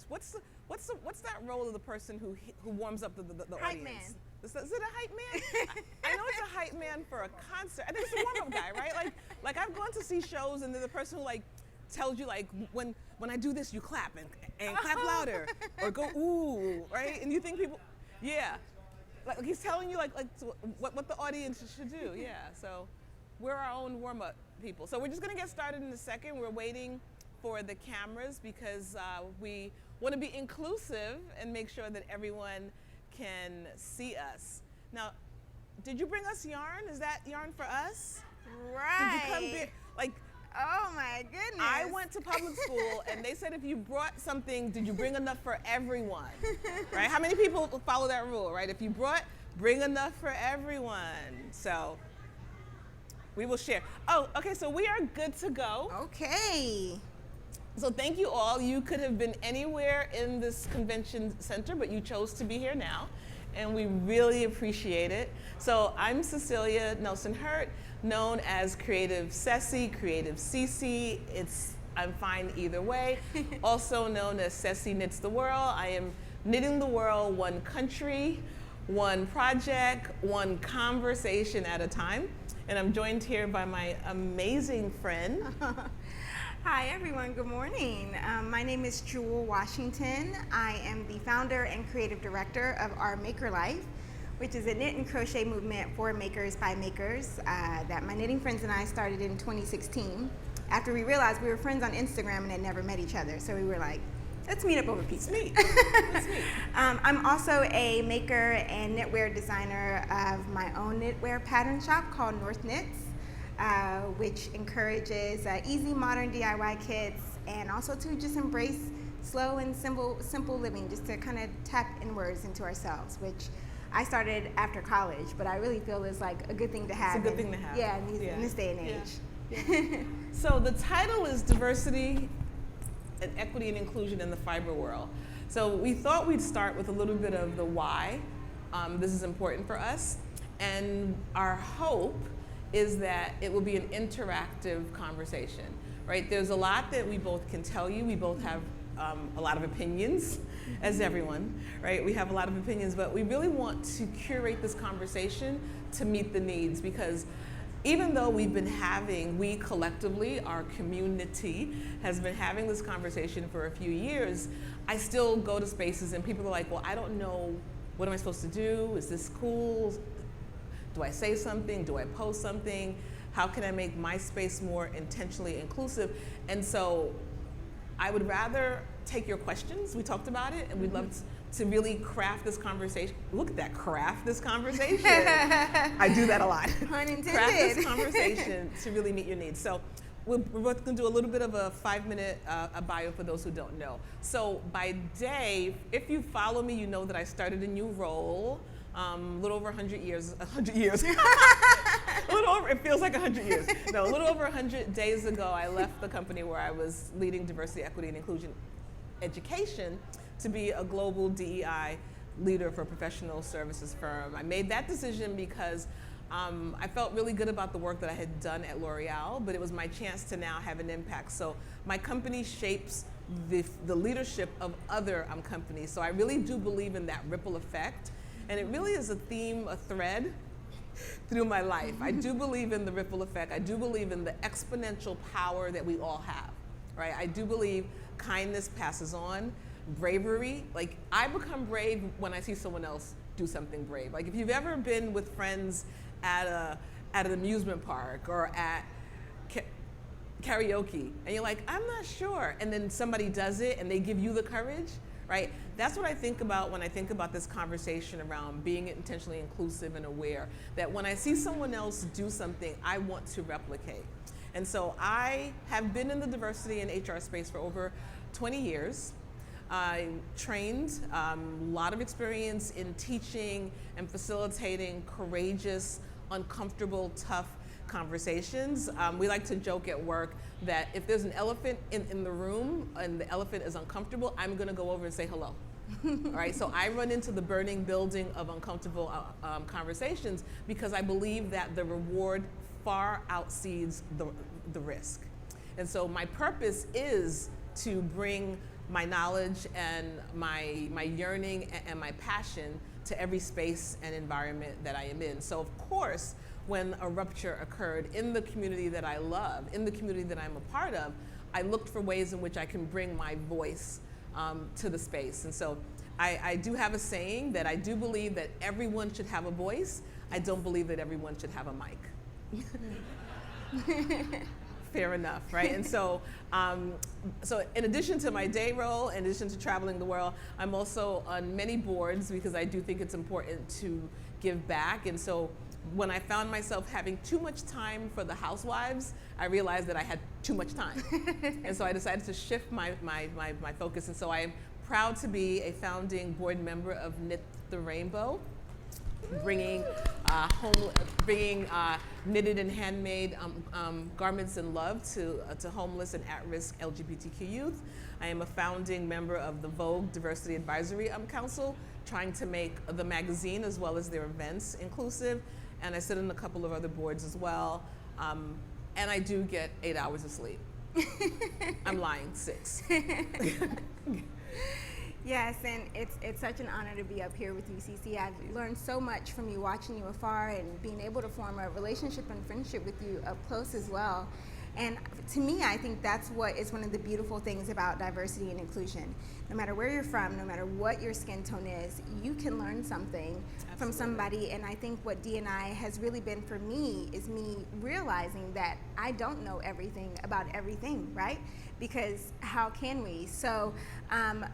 what's that role of the person who warms up the Hype audience? man. Is it a hype man? I know it's a hype man for a concert. I think it's a warm-up guy, right? Like I've gone to see shows and they're the person who like tells you like when I do this you clap and clap louder or go ooh, right? And you think people, yeah, like he's telling you like what the audience should do, yeah. So we're our own warm-up people. So we're just gonna get started in a second. We're waiting for the cameras because we want to be inclusive and make sure that everyone can see us. Now, did you bring us yarn? Is that yarn for us? Right. Did you come like? Oh my goodness. I went to public school and they said if you brought something, did you bring enough for everyone? Right? How many people follow that rule, right? If you bring enough for everyone. So we will share. Oh, okay, so we are good to go. Okay. So thank you all. You could have been anywhere in this convention center, but you chose to be here now, and we really appreciate it. So I'm Cecilia Nelson-Hurt, known as Creative Ceci, Creative Cece. I'm fine either way. Also known as Ceci Knits the World. I am knitting the world one country, one project, one conversation at a time. And I'm joined here by my amazing friend. Hi everyone, good morning. My name is Jewell Washington. I am the founder and creative director of Our Maker Life, which is a knit and crochet movement for makers by makers that my knitting friends and I started in 2016 after we realized we were friends on Instagram and had never met each other. So we were like, let's meet up over pizza. Let's meet. I'm also a maker and knitwear designer of my own knitwear pattern shop called North Knits. Which encourages easy modern DIY kits and also to just embrace slow and simple living, just to kind of tap inwards into ourselves, which I started after college, but I really feel is like a good thing to have. It's a good thing to have. Yeah, in this day and age. Yeah. So the title is Diversity and Equity and Inclusion in the Fiber World. So we thought we'd start with a little bit of the why this is important for us, and our hope is that it will be an interactive conversation, right? There's a lot that we both can tell you. We both have a lot of opinions, as everyone, right? We have a lot of opinions, but we really want to curate this conversation to meet the needs, because even though we collectively, our community, has been having this conversation for a few years, I still go to spaces and people are like, well, I don't know, what am I supposed to do? Is this cool? Do I say something? Do I post something? How can I make my space more intentionally inclusive? And so I would rather take your questions. We talked about it, and we'd love to really craft this conversation. Look at that, craft this conversation. I do that a lot. Pun intended. Craft this conversation to really meet your needs. So we're both going to do a little bit of a 5-minute a bio for those who don't know. So by day, if you follow me, you know that I started a new role. A little over 100 years, 100 years. A little over, it feels like 100 years. No, a little over 100 days ago, I left the company where I was leading diversity, equity, and inclusion education to be a global DEI leader for a professional services firm. I made that decision because I felt really good about the work that I had done at L'Oreal, but it was my chance to now have an impact. So my company shapes the leadership of other companies. So I really do believe in that ripple effect. And it really is a theme, a thread through my life. I do believe in the ripple effect. I do believe in the exponential power that we all have, right? I do believe kindness passes on, bravery. Like, I become brave when I see someone else do something brave. Like, if you've ever been with friends at an amusement park or at karaoke, and you're like, I'm not sure, and then somebody does it and they give you the courage, right? That's what I think about when I think about this conversation around being intentionally inclusive and aware, that when I see someone else do something, I want to replicate. And so I have been in the diversity and HR space for over 20 years. I trained, a lot of experience in teaching and facilitating courageous, uncomfortable, tough conversations. We like to joke at work that if there's an elephant in the room and the elephant is uncomfortable, I'm gonna go over and say hello. All right, so I run into the burning building of uncomfortable conversations because I believe that the reward far outseeds the risk. And so my purpose is to bring my knowledge and my yearning and my passion to every space and environment that I am in. So of course, when a rupture occurred in the community that I love, in the community that I'm a part of, I looked for ways in which I can bring my voice to the space. And so I do have a saying that I do believe that everyone should have a voice. I don't believe that everyone should have a mic. Fair enough, right? And so, so in addition to my day role, in addition to traveling the world, I'm also on many boards because I do think it's important to give back. And so when I found myself having too much time for the housewives, I realized that I had too much time. And so I decided to shift my focus. And so I am proud to be a founding board member of Knit the Rainbow, bringing knitted and handmade garments and love to homeless and at-risk LGBTQ youth. I am a founding member of the Vogue Diversity Advisory Council, trying to make the magazine as well as their events inclusive. And I sit on a couple of other boards as well. And I do get 8 hours of sleep. I'm lying, 6. Yes, and it's such an honor to be up here with you, Cece. I've learned so much from you, watching you afar and being able to form a relationship and friendship with you up close as well. And to me, I think that's what is one of the beautiful things about diversity and inclusion. No matter where you're from, no matter what your skin tone is, you can learn something from somebody. And I think what D&I has really been for me is me realizing that I don't know everything about everything, right? Because how can we? So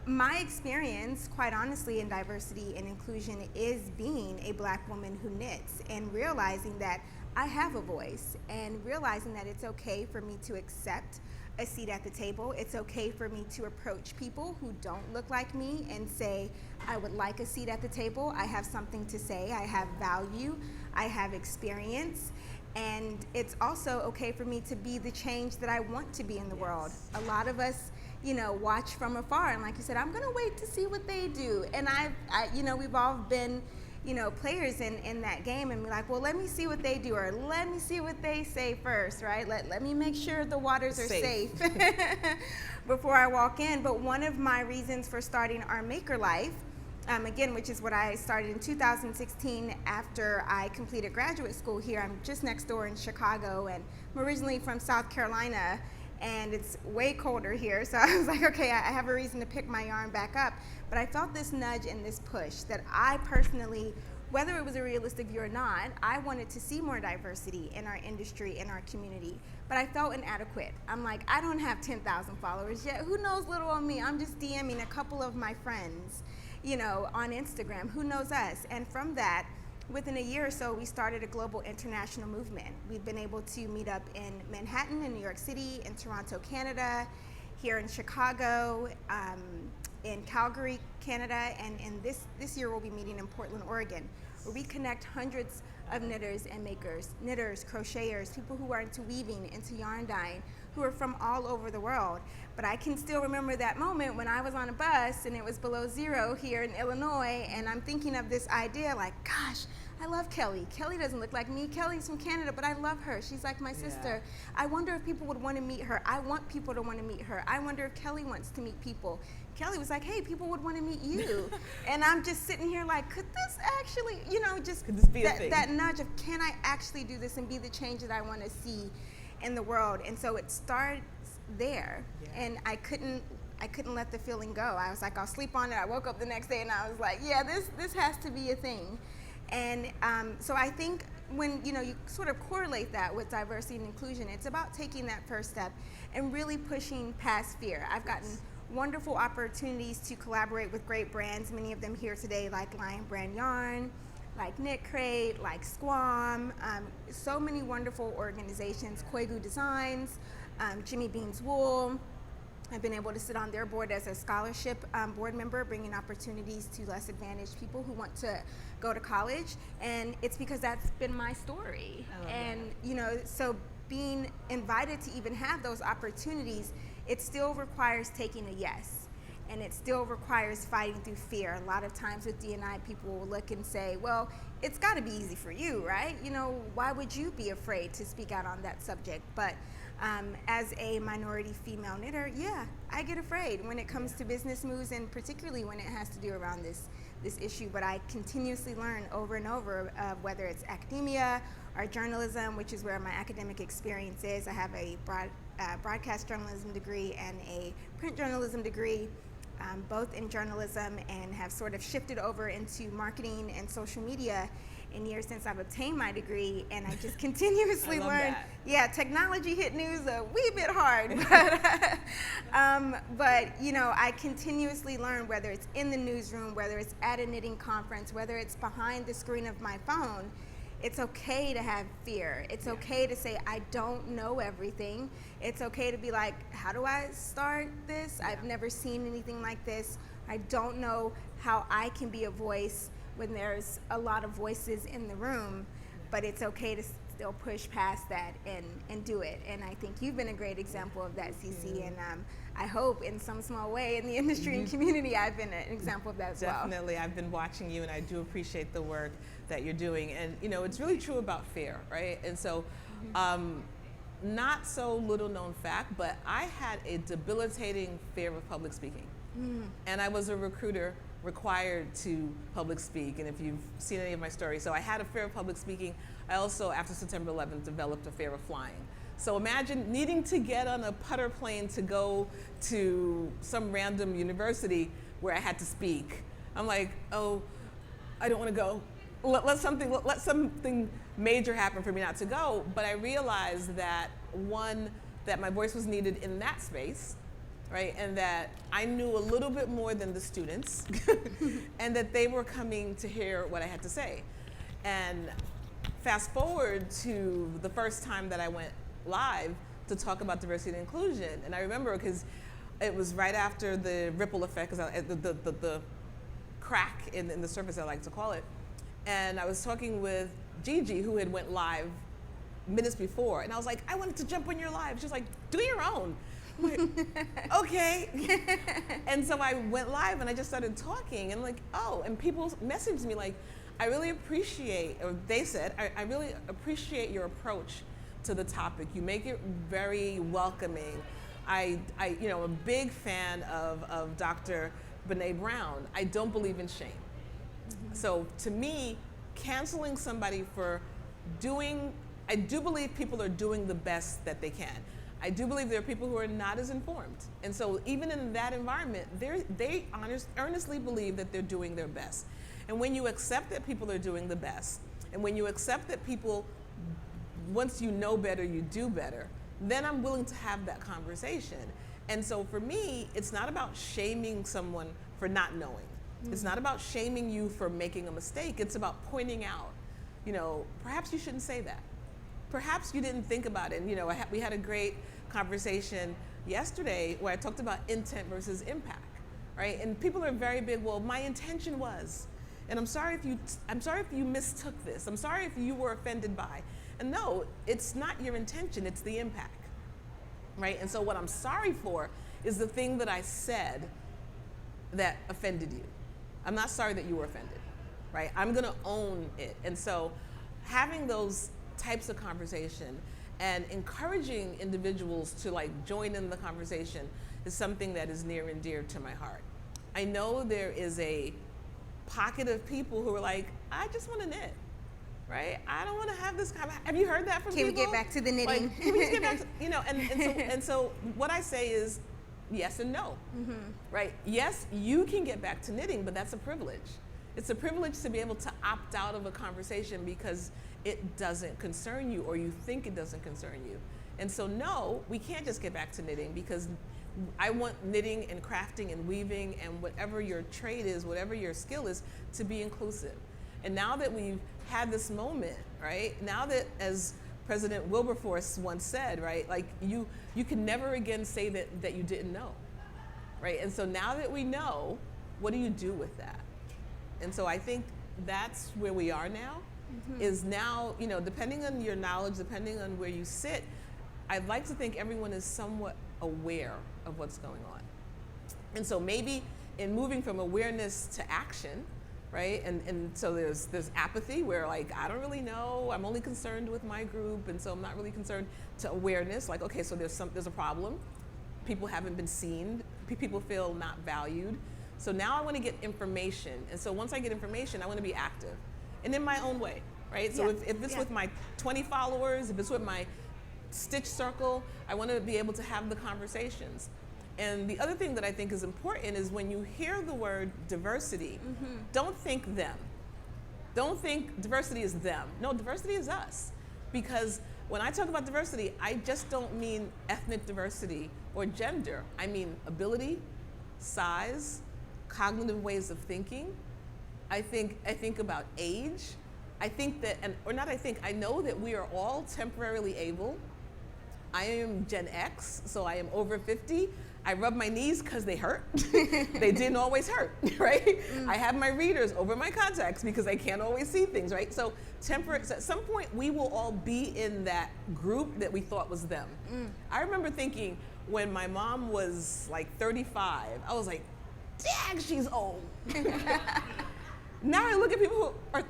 my experience, quite honestly, in diversity and inclusion is being a Black woman who knits and realizing that I have a voice, and realizing that it's okay for me to accept a seat at the table. It's okay for me to approach people who don't look like me and say, I would like a seat at the table. I have something to say. I have value. I have experience. And it's also okay for me to be the change that I want to be in the world. A lot of us, watch from afar. And like you said, I'm going to wait to see what they do. And we've all been players in that game and be like, well, let me see what they do, or let me see what they say first, right? Let me make sure the waters are safe before I walk in. But one of my reasons for starting Our Maker Life, again, which is what I started in 2016 after I completed graduate school here. I'm just next door in Chicago, and I'm originally from South Carolina, and it's way colder here. So I was like, okay, I have a reason to pick my yarn back up. But I felt this nudge and this push that I personally, whether it was a realistic view or not, I wanted to see more diversity in our industry, in our community. But I felt inadequate. I'm like, I don't have 10,000 followers yet. Who knows little on me? I'm just DMing a couple of my friends, on Instagram. Who knows us? And from that, within a year or so, we started a global international movement. We've been able to meet up in Manhattan, in New York City, in Toronto, Canada, here in Chicago, in Calgary, Canada, and this year we'll be meeting in Portland, Oregon, where we connect hundreds of knitters and makers, knitters, crocheters, people who are into weaving, into yarn dyeing, who are from all over the world. But I can still remember that moment when I was on a bus and it was below zero here in Illinois, and I'm thinking of this idea like, gosh, I love Kelly. Kelly doesn't look like me. Kelly's from Canada, but I love her. She's like my sister. I wonder if people would want to meet her. I want people to want to meet her. I wonder if Kelly wants to meet people. Kelly was like, hey, people would want to meet you. And I'm just sitting here like, could this actually, could this be that nudge of, can I actually do this and be the change that I want to see in the world? And so it starts there. And I couldn't let the feeling go. I was like, I'll sleep on it. I woke up the next day and I was like, yeah, this has to be a thing. And so I think when you sort of correlate that with diversity and inclusion, it's about taking that first step and really pushing past fear. I've gotten wonderful opportunities to collaborate with great brands, many of them here today, like Lion Brand Yarn, like Knit Crate, like Squam, so many wonderful organizations, Koigu Designs, Jimmy Bean's Wool. I've been able to sit on their board as a scholarship board member, bringing opportunities to less advantaged people who want to go to college. And it's because that's been my story. And, so being invited to even have those opportunities, it still requires taking a yes. And it still requires fighting through fear. A lot of times with D&I, people will look and say, well, it's got to be easy for you, right? Why would you be afraid to speak out on that subject? But As a minority female knitter, yeah, I get afraid when it comes to business moves, and particularly when it has to do around this issue. But I continuously learn over and over, whether it's academia or journalism, which is where my academic experience is. I have a broadcast journalism degree and a print journalism degree, both in journalism, and have sort of shifted over into marketing and social media in years since I've obtained my degree, and I just continuously learn. That. Yeah, technology hit news a wee bit hard, but you know, I continuously learn, whether it's in the newsroom, whether it's at a knitting conference, whether it's behind the screen of my phone. It's okay to have fear. It's okay to say, I don't know everything. It's okay to be like, how do I start this? I've never seen anything like this. I don't know how I can be a voice when there's a lot of voices in the room, but it's okay to still push past that and do it. And I think you've been a great example of that, Cece, and I hope in some small way in the industry and community I've been an example of that as well. Definitely, I've been watching you, and I do appreciate the work that you're doing. And you know, it's really true about fear, right? And so, not so little known fact, but I had a debilitating fear of public speaking. And I was a recruiter required to public speak, and if you've seen any of my stories, so I had a fear of public speaking. I also, after September 11th, developed a fear of flying. So imagine needing to get on a putter plane to go to some random university where I had to speak. I'm like, oh, I don't want to go. Let something major happen for me not to go. But I realized that, one, that my voice was needed in that space, right? And that I knew a little bit more than the students, and that they were coming to hear what I had to say. And fast forward to the first time that I went live to talk about diversity and inclusion. And I remember, because it was right after the ripple effect, the crack in the surface, I like to call it. And I was talking with Gigi, who had went live minutes before. And I was like, I wanted to jump on your live. She was like, do your own. I'm like, okay. And so I went live and I just started talking, and like, oh, and people messaged me like, I really appreciate, or they said, I really appreciate your approach to the topic. You make it very welcoming. I'm a big fan of Dr. Brene Brown. I don't believe in shame. So to me, canceling somebody for I do believe people are doing the best that they can. I do believe there are people who are not as informed. And so even in that environment, they earnestly believe that they're doing their best. And when you accept that people are doing the best, and when you accept that people, once you know better, you do better, then I'm willing to have that conversation. And so for me, it's not about shaming someone for not knowing. It's not about shaming you for making a mistake. It's about pointing out, perhaps you shouldn't say that. Perhaps you didn't think about it. And we had a great conversation yesterday where I talked about intent versus impact, right? And people are very big, well, my intention was, and I'm sorry if you mistook this. I'm sorry if you were offended by. And no, it's not your intention, it's the impact, right? And so what I'm sorry for is the thing that I said that offended you. I'm not sorry that you were offended, right? I'm gonna own it. And so having those types of conversation and encouraging individuals to join in the conversation is something that is near and dear to my heart. I know there is a pocket of people who are like, I just want to knit, right? I don't want to have this have you heard that from people? Can we get back to the knitting? Can we just get back to, and so what I say is yes and no, right? Yes, you can get back to knitting, but that's a privilege. It's a privilege to be able to opt out of a conversation because it doesn't concern you, or you think it doesn't concern you. And so no, we can't just get back to knitting, because I want knitting and crafting and weaving and whatever your trade is, whatever your skill is, to be inclusive. And now that we've had this moment, right? Now that, as President Wilberforce once said, right? You can never again say that you didn't know, right? And so now that we know, what do you do with that? And so I think that's where we are now, is now, depending on your knowledge, depending on where you sit, I'd like to think everyone is somewhat aware of what's going on. And so maybe in moving from awareness to action, right? And so there's apathy where like, I don't really know, I'm only concerned with my group, and so I'm not really concerned, to awareness, like, okay, so there's a problem. People haven't been seen. People feel not valued. So now I want to get information. And so once I get information, I want to be active and in my own way, right? So if it's with my 20 followers, if it's with my Stitch circle, I want to be able to have the conversations. And the other thing that I think is important is when you hear the word diversity, don't think them. Don't think diversity is them. No, diversity is us. Because when I talk about diversity, I just don't mean ethnic diversity or gender. I mean ability, size, cognitive ways of thinking. I think about age. I think that, I know that we are all temporarily able. I am Gen X, so I am over 50. I rub my knees because they hurt. They didn't always hurt, right? I have my readers over my contacts because I can't always see things, right? So at some point, we will all be in that group that we thought was them. I remember thinking when my mom was like 35, I was like, dang, she's old. Now I look at people who are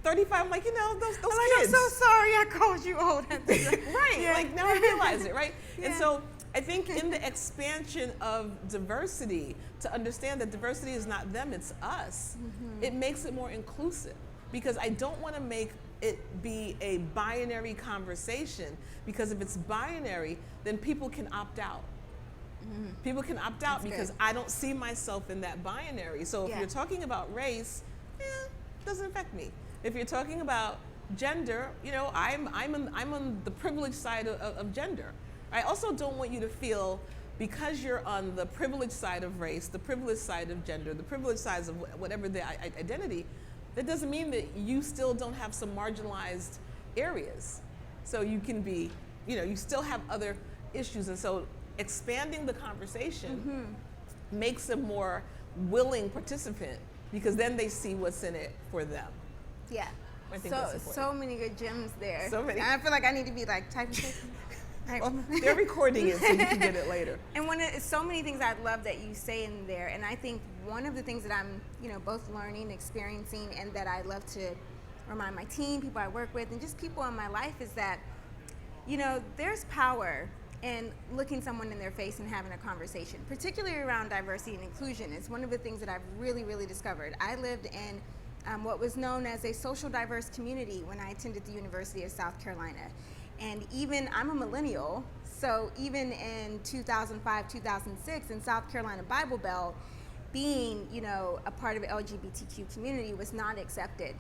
35, I'm like, those kids. I'm so sorry I called you old. Right, like now I realize it, right? And so I think in the expansion of diversity, to understand that diversity is not them, it's us, it makes it more inclusive. Because I don't want to make it be a binary conversation, because if it's binary, then people can opt out. People can opt out because I don't see myself in that binary. So if you're talking about race, doesn't affect me. If you're talking about gender, I'm on the privileged side of gender. I also don't want you to feel, because you're on the privileged side of race, the privileged side of gender, the privileged side of whatever the identity, that doesn't mean that you still don't have some marginalized areas. So you can be, you still have other issues. And so expanding the conversation makes a more willing participant, because then they see what's in it for them. Yeah. I think that's important. So many good gems there. So many. I feel like I need to be like typing. Well, they're recording it, so you can get it later. And so many things I love that you say in there, and I think one of the things that I'm, both learning, experiencing, and that I love to remind my team, people I work with, and just people in my life is that, there's power in looking someone in their face and having a conversation, particularly around diversity and inclusion. It's one of the things that I've really, really discovered. I lived in what was known as a social diverse community when I attended the University of South Carolina. And I'm a millennial, so even in 2005, 2006 in South Carolina Bible Belt, being, a part of the LGBTQ community was not accepted.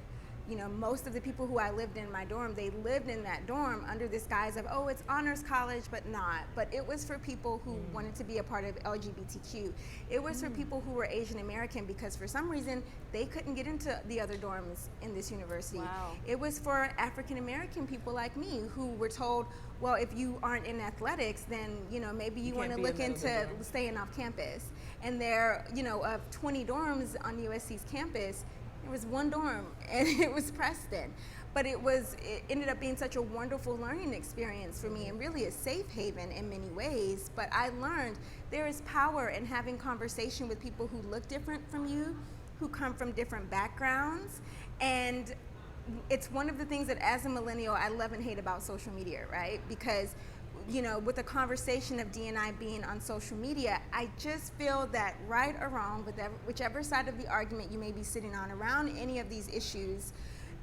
Most of the people who I lived in my dorm, they lived in that dorm under this guise of, oh, it's honors college, but not. But it was for people who wanted to be a part of LGBTQ. It was for people who were Asian American, because for some reason, they couldn't get into the other dorms in this university. Wow. It was for African American people like me who were told, well, if you aren't in athletics, then, maybe you want to look into staying off campus. And there, of 20 dorms on USC's campus, there was one dorm, and it was Preston. But it ended up being such a wonderful learning experience for me, and really a safe haven in many ways. But I learned there is power in having conversation with people who look different from you, who come from different backgrounds. And it's one of the things that as a millennial, I love and hate about social media, right? Because with the conversation of D&I being on social media, I just feel that right or wrong, whichever side of the argument you may be sitting on around any of these issues,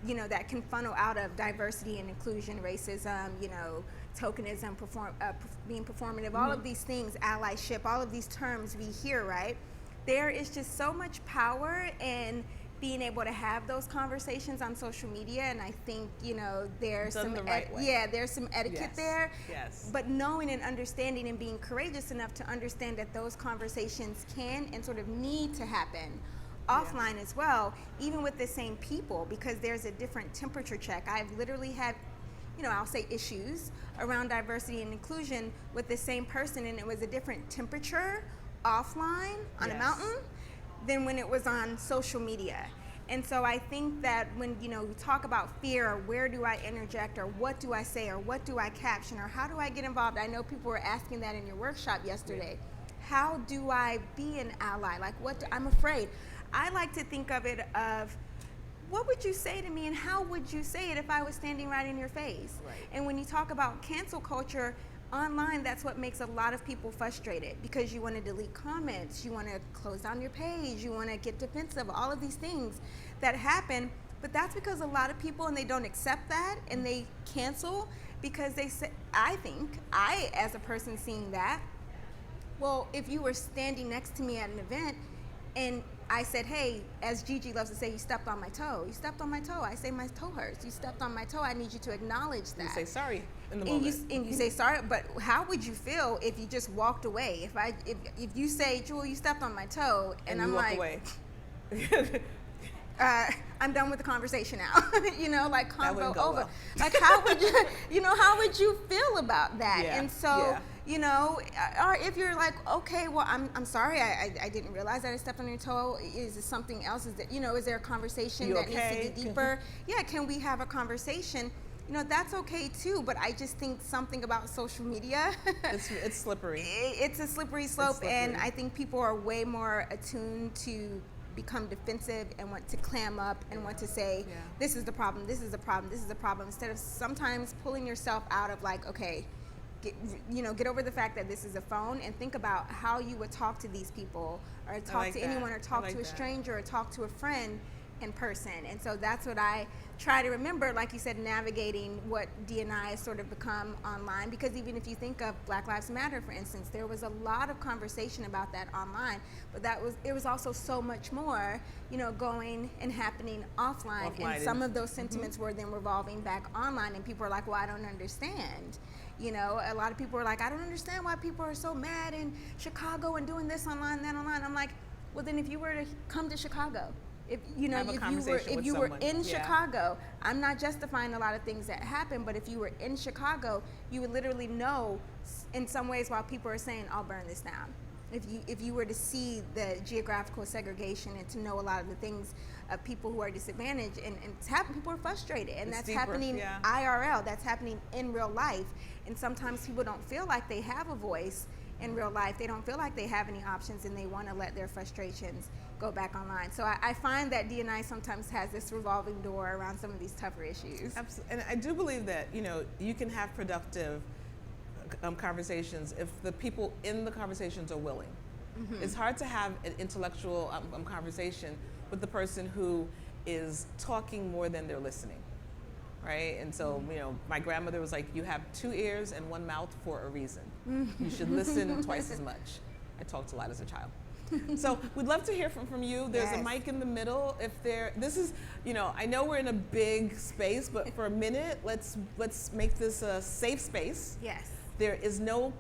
that can funnel out of diversity and inclusion, racism, tokenism, being performative, all of these things, allyship, all of these terms we hear, right? There is just so much power in being able to have those conversations on social media, and I think there's Done some the right way. there's some etiquette there. Yes. But knowing and understanding and being courageous enough to understand that those conversations can and sort of need to happen offline as well, even with the same people, because there's a different temperature check. I've literally had, I'll say issues around diversity and inclusion with the same person, and it was a different temperature offline on a mountain than when it was on social media. And so I think that when we talk about fear, or where do I interject, or what do I say, or what do I caption, or how do I get involved? I know people were asking that in your workshop yesterday. How do I be an ally? Like I'm afraid. I like to think of it of, what would you say to me and how would you say it if I was standing right in your face? Right. And when you talk about cancel culture online, that's what makes a lot of people frustrated, because you want to delete comments, you want to close down your page, you want to get defensive, all of these things that happen. But that's because a lot of people, and they don't accept that, and they cancel because they say, I as a person seeing that, well, if you were standing next to me at an event and I said, hey, as Gigi loves to say, you stepped on my toe. You stepped on my toe. I say my toe hurts. You stepped on my toe. I need you to acknowledge that. You say sorry in the moment. And you say sorry, but how would you feel if you just walked away? If you say, Jewell, you stepped on my toe, and I'm like, away. I'm done with the conversation now. Like convo over. Well. Like how would you, how would you feel about that? Yeah. And so, or if you're like, okay, well, I'm sorry, I didn't realize that I stepped on your toe. Is it something else? Is that, is there a conversation that needs to be deeper? Yeah, can we have a conversation? That's okay too, but I just think something about social media. It's slippery. It's a slippery slope, and I think people are way more attuned to become defensive and want to clam up and want to say, this is the problem, this is the problem, this is the problem, instead of sometimes pulling yourself out of like, okay, get over the fact that this is a phone, and think about how you would talk to these people, or talk to anyone, or talk to a stranger, or talk to a friend in person. And so that's what I try to remember, like you said, navigating what D&I has sort of become online, because even if you think of Black Lives Matter, for instance, there was a lot of conversation about that online, but it was also so much more, going and happening offline. And some of those sentiments were then revolving back online, and people are like, well, I don't understand. A lot of people are like, I don't understand why people are so mad in Chicago and doing this online, that online. I'm like, well, then if you were to come to Chicago, if you were in Chicago, I'm not justifying a lot of things that happen, but if you were in Chicago, you would literally know in some ways why people are saying, I'll burn this down. If you were to see the geographical segregation and to know a lot of the things of people who are disadvantaged, and it's happening, people are frustrated, and that's happening IRL, that's happening in real life. And sometimes people don't feel like they have a voice in real life. They don't feel like they have any options, and they want to let their frustrations go back online. So I find that D&I sometimes has this revolving door around some of these tougher issues. Absolutely. And I do believe that, you can have productive conversations if the people in the conversations are willing. Mm-hmm. It's hard to have an intellectual conversation with the person who is talking more than they're listening, right? And so, my grandmother was like, you have 2 ears and 1 mouth for a reason. You should listen twice as much. I talked a lot as a child. So we'd love to hear from you. There's a mic in the middle. This is, I know we're in a big space, but for a minute, let's make this a safe space. Yes. There is no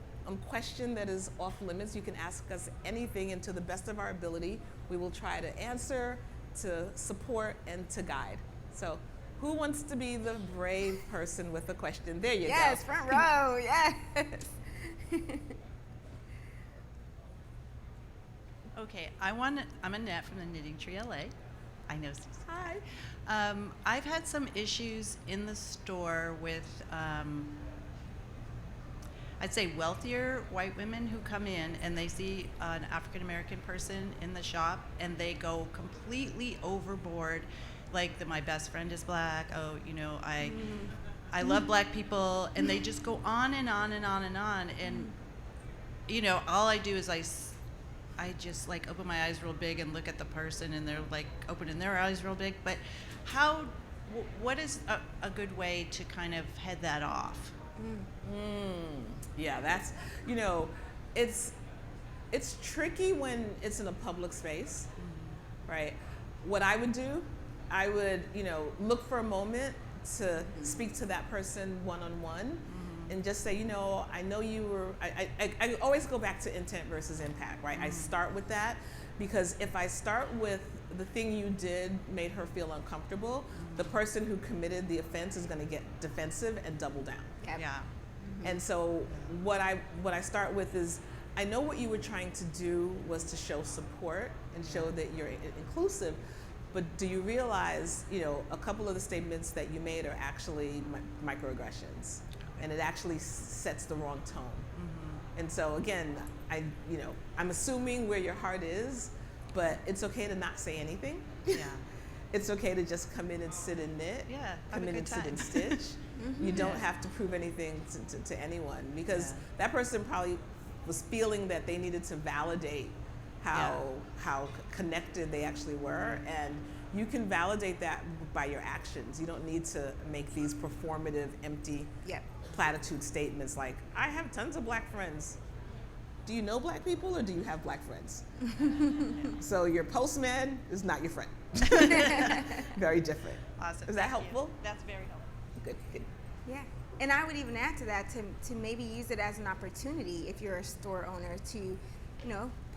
question that is off limits. You can ask us anything, and to the best of our ability, we will try to answer, to support, and to guide. So who wants to be the brave person with a question? There you go. Yes, front row, yes. Okay, I'm Annette from the Knitting Tree LA. I know Cece. Hi. I've had some issues in the store with, I'd say, wealthier white women who come in and they see an African American person in the shop and they go completely overboard, like my best friend is black. Oh, I love black people, and they just go on and on and on and on. And all I do is I just open my eyes real big and look at the person, and they're opening their eyes real big. But what is a good way to kind of head that off? Yeah, that's, it's tricky when it's in a public space, right? What I would do, I would, look for a moment to speak to that person one-on-one, and just say, I know you were, I always go back to intent versus impact, right? I start with that, because if I start with the thing you did made her feel uncomfortable, the person who committed the offense is going to get defensive and double down. Yep. Yeah. And so what I start with is, I know what you were trying to do was to show support and show that you're inclusive, but do you realize, a couple of the statements that you made are actually microaggressions, and it actually sets the wrong tone. And so again, I'm assuming where your heart is, but it's okay to not say anything. Yeah. It's okay to just come in and sit and knit. Yeah, have come a in good and sit time. and stitch. You don't have to prove anything to anyone, because that person probably was feeling that they needed to validate how connected they actually were, and you can validate that by your actions. You don't need to make these performative, empty platitude statements like, I have tons of black friends. Do you know black people, or do you have black friends? So your postman is not your friend. Very different. Awesome. Is that helpful? That's very helpful. Good. Yeah, and I would even add to that to maybe use it as an opportunity if you're a store owner to,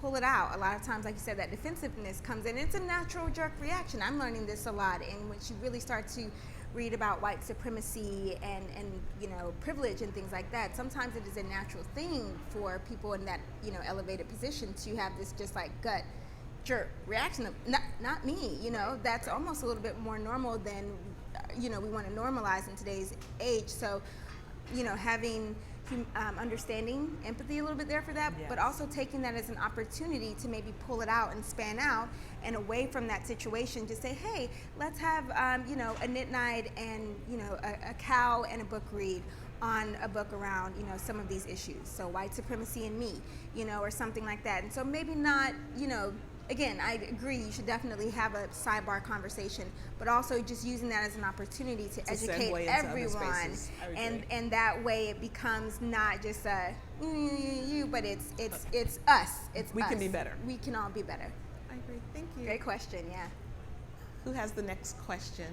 pull it out. A lot of times, like you said, that defensiveness comes in. It's a natural jerk reaction. I'm learning this a lot, and once you really start to read about white supremacy and privilege and things like that, sometimes it is a natural thing for people in that elevated position to have this just like gut jerk reaction of not me. That's almost a little bit more normal than we want to normalize in today's age. So having understanding, empathy a little bit there for that, but also taking that as an opportunity to maybe pull it out and span out and away from that situation. Just say, hey, let's have a knit night and a cow and a book read on a book around some of these issues. So white supremacy and me, or something like that. And so maybe not Again, I agree, you should definitely have a sidebar conversation, but also just using that as an opportunity to educate everyone. And that way it becomes not just you, but it's us. We can be better. We can all be better. I agree. Thank you. Great question, yeah. Who has the next question?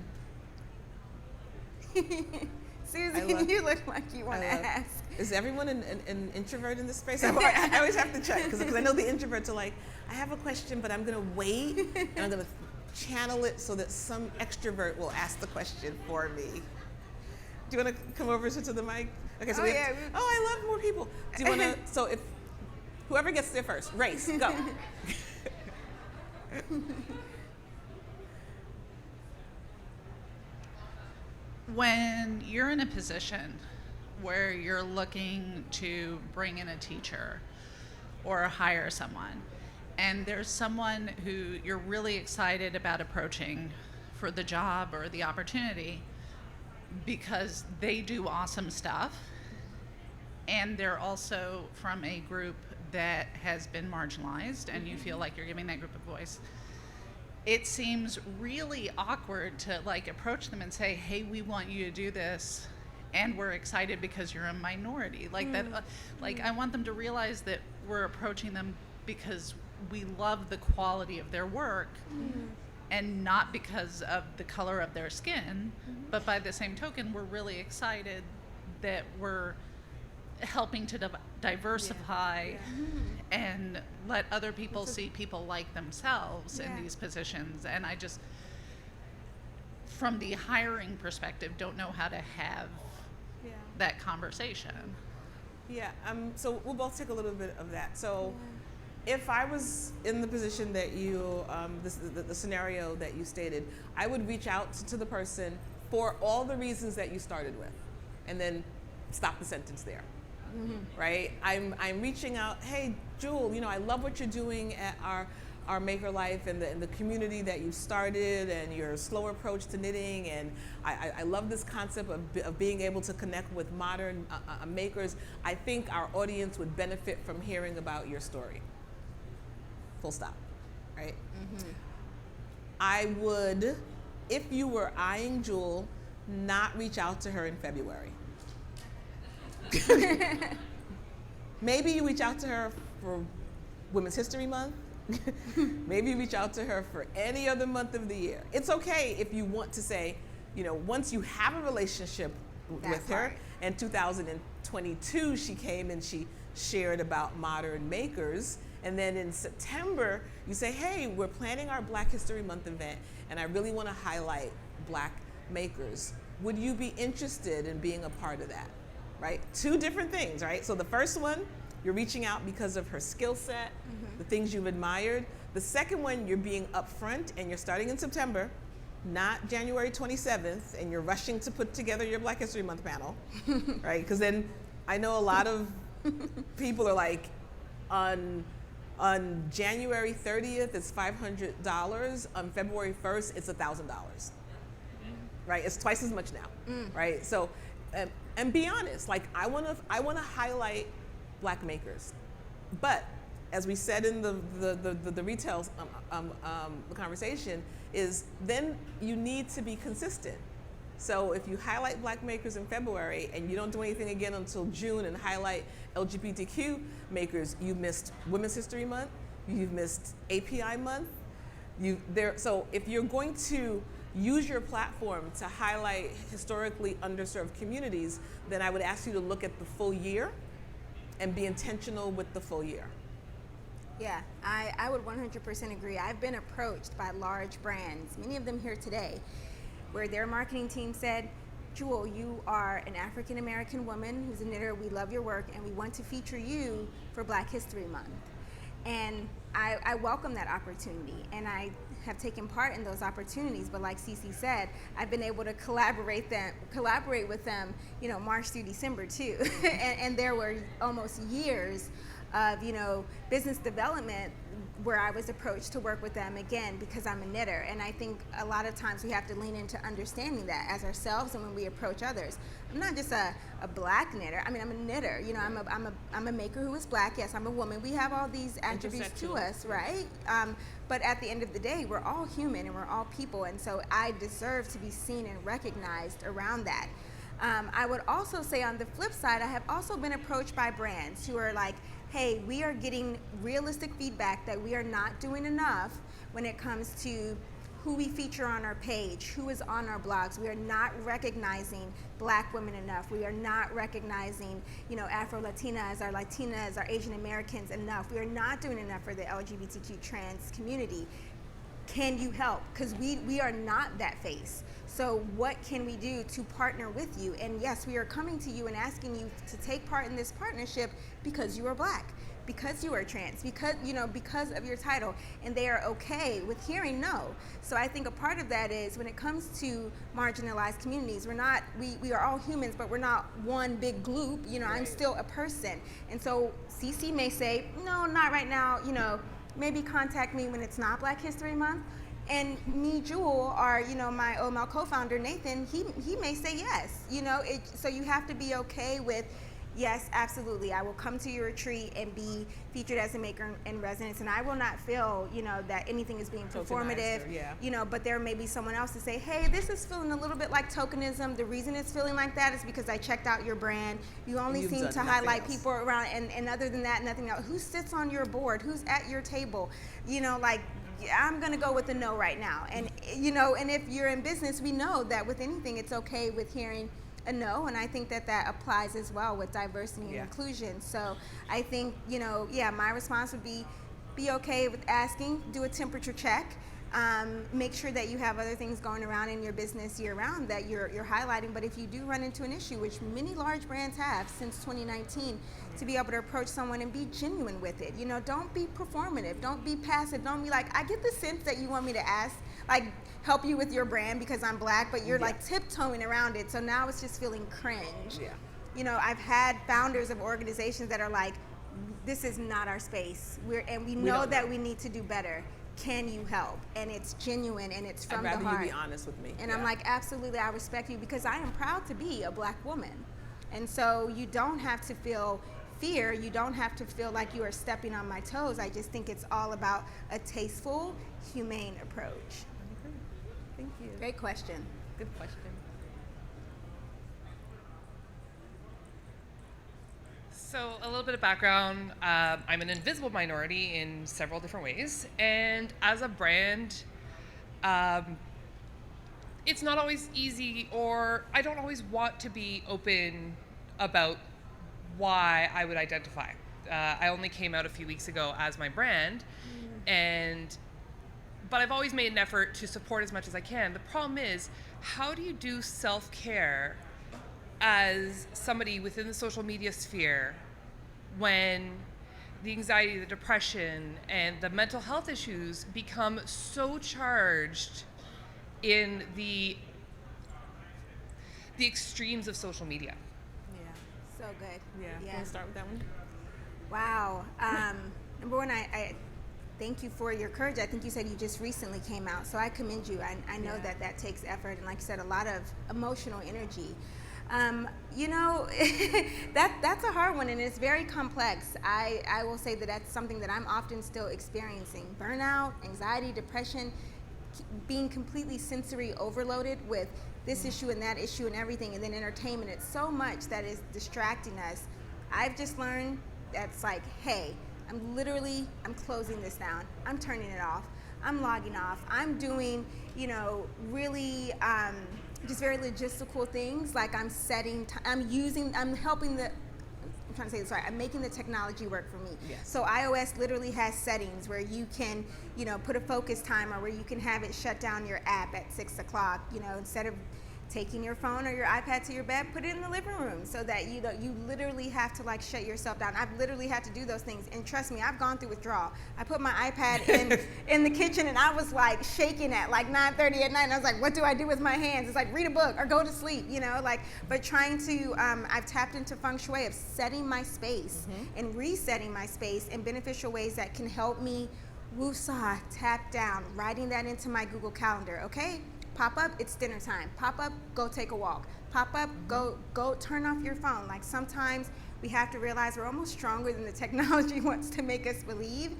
Susan, you look like you want to ask. Is everyone an introvert in this space? I always have to check, because I know the introverts are like, I have a question, but I'm going to wait, and I'm going to channel it so that some extrovert will ask the question for me. Do you want to come over to the mic? Okay, so I love more people. Do you want to, so if whoever gets there first, race, go. When you're in a position where you're looking to bring in a teacher or hire someone, and there's someone who you're really excited about approaching for the job or the opportunity because they do awesome stuff, and they're also from a group that has been marginalized, and you feel like you're giving that group a voice, it seems really awkward to approach them and say, hey, we want you to do this, and we're excited because you're a minority. I want them to realize that we're approaching them because we love the quality of their work, and not because of the color of their skin, but by the same token, we're really excited that we're helping to diversify and let other people see people like themselves in these positions. And I just, from the hiring perspective, don't know how to have that conversation. So we'll both take a little bit of that. So if I was in the position that you, the scenario that you stated, I would reach out to the person for all the reasons that you started with, and then stop the sentence there. Right? I'm reaching out, hey, Jewell, I love what you're doing at our Maker Life and the community that you started, and your slow approach to knitting, and I love this concept of being able to connect with modern makers. I think our audience would benefit from hearing about your story. Full stop. Right? I would, if you were eyeing Jewell, not reach out to her in February. Maybe you reach out to her for Women's History Month. Maybe you reach out to her for any other month of the year. It's okay if you want to say, once you have a relationship with her. In 2022, she came and she shared about modern makers. And then in September, you say, hey, we're planning our Black History Month event, and I really want to highlight Black makers. Would you be interested in being a part of that? Right? Two different things, right? So the first one, you're reaching out because of her skill set, the things you've admired. The second one, you're being upfront, and you're starting in September, not January 27th, and you're rushing to put together your Black History Month panel, right? Because then I know a lot of people are On January 30th, it's $500. On February 1st, it's $1,000. Right? It's twice as much now. Right? So, and be honest. Like I want to highlight Black makers, but as we said in the retail the conversation is then you need to be consistent. So if you highlight Black makers in February and you don't do anything again until June and highlight LGBTQ makers, you missed Women's History Month, you've missed API Month. So if you're going to use your platform to highlight historically underserved communities, then I would ask you to look at the full year and be intentional with the full year. Yeah, I would 100% agree. I've been approached by large brands, many of them here today, where their marketing team said, Jewell, you are an African American woman who's a knitter, we love your work, and we want to feature you for Black History Month. And I welcome that opportunity, and I have taken part in those opportunities, but like Cece said, I've been able to collaborate with them, March through December too. and there were almost years of, business development where I was approached to work with them again because I'm a knitter. And I think a lot of times we have to lean into understanding that as ourselves and when we approach others. I'm not just a Black knitter. I mean, I'm a knitter. I'm a maker who is Black. Yes, I'm a woman. We have all these attributes to us, right? But at the end of the day, we're all human and we're all people. And so I deserve to be seen and recognized around that. I would also say on the flip side, I have also been approached by brands who are like, hey, we are getting realistic feedback that we are not doing enough when it comes to who we feature on our page, who is on our blogs. We are not recognizing Black women enough. We are not recognizing, Afro-Latinas, our Asian Americans enough. We are not doing enough for the LGBTQ trans community. Can you help? Because we are not that face. So what can we do to partner with you? And yes, we are coming to you and asking you to take part in this partnership because you are Black, because you are trans, because of your title, and they are okay with hearing no. So I think a part of that is when it comes to marginalized communities, we are all humans, but we're not one big gloop. Right. I'm still a person, and so CC may say no, not right now. Maybe contact me when it's not Black History Month. And me, Jewell, or my OML co-founder Nathan, he may say yes. So you have to be okay with, yes, absolutely. I will come to your retreat and be featured as a maker in residence, and I will not feel that anything is being performative. But there may be someone else to say, hey, this is feeling a little bit like tokenism. The reason it's feeling like that is because I checked out your brand. You only seem to highlight people around, and other than that, nothing else. Who sits on your board? Who's at your table? I'm gonna go with a no right now. And and if you're in business, we know that with anything, it's okay with hearing a no, and I think that applies as well with diversity and inclusion. So I think, my response would be okay with asking, do a temperature check, make sure that you have other things going around in your business year round that you're highlighting. But if you do run into an issue, which many large brands have since 2019, to be able to approach someone and be genuine with it. Don't be performative, don't be passive, don't be like, I get the sense that you want me to help you with your brand because I'm Black, but you're tiptoeing around it. So now it's just feeling cringe. I've had founders of organizations that are like, this is not our space. We know that we need to do better. Can you help? And it's genuine and it's from the heart. I'd rather you be honest with me. And I'm like, absolutely, I respect you because I am proud to be a Black woman. And so you don't have to feel fear. You don't have to feel like you are stepping on my toes. I just think it's all about a tasteful, humane approach. Thank you. Great question. Good question. So a little bit of background, I'm an invisible minority in several different ways, and as a brand, it's not always easy, or I don't always want to be open about why I would identify. I only came out a few weeks ago as my brand, but I've always made an effort to support as much as I can. The problem is, how do you do self-care as somebody within the social media sphere when the anxiety, the depression, and the mental health issues become so charged in the extremes of social media? So good. Yeah. You want to start with that one? Wow. Number one, I thank you for your courage. I think you said you just recently came out, so I commend you. I know Yeah. that takes effort, and like you said, a lot of emotional energy. You know, that's a hard one, and it's very complex. I will say that that's something that I'm often still experiencing. Burnout, anxiety, depression, being completely sensory overloaded with this issue and that issue and everything, and then entertainment. It's so much that is distracting us. I've just learned that's like, hey, I'm closing this down. I'm turning it off. I'm logging off. I'm doing, you know, really just very logistical things. Like I'm making the technology work for me. Yes. So iOS literally has settings where you can, you know, put a focus timer where you can have it shut down your app at 6 o'clock, you know, instead of taking your phone or your iPad to your bed, put it in the living room so that you literally have to like shut yourself down. I've literally had to do those things, and trust me, I've gone through withdrawal. I put my iPad in the kitchen, and I was like shaking at like 9:30 at night, and I was like, what do I do with my hands? It's like read a book or go to sleep, you know, like, but trying to, I've tapped into feng shui of setting my space and resetting my space in beneficial ways that can help me woosah, tap down, writing that into my Google Calendar, okay? Pop up, it's dinner time. Pop up, go take a walk. Pop up, go turn off your phone. Like sometimes we have to realize we're almost stronger than the technology wants to make us believe.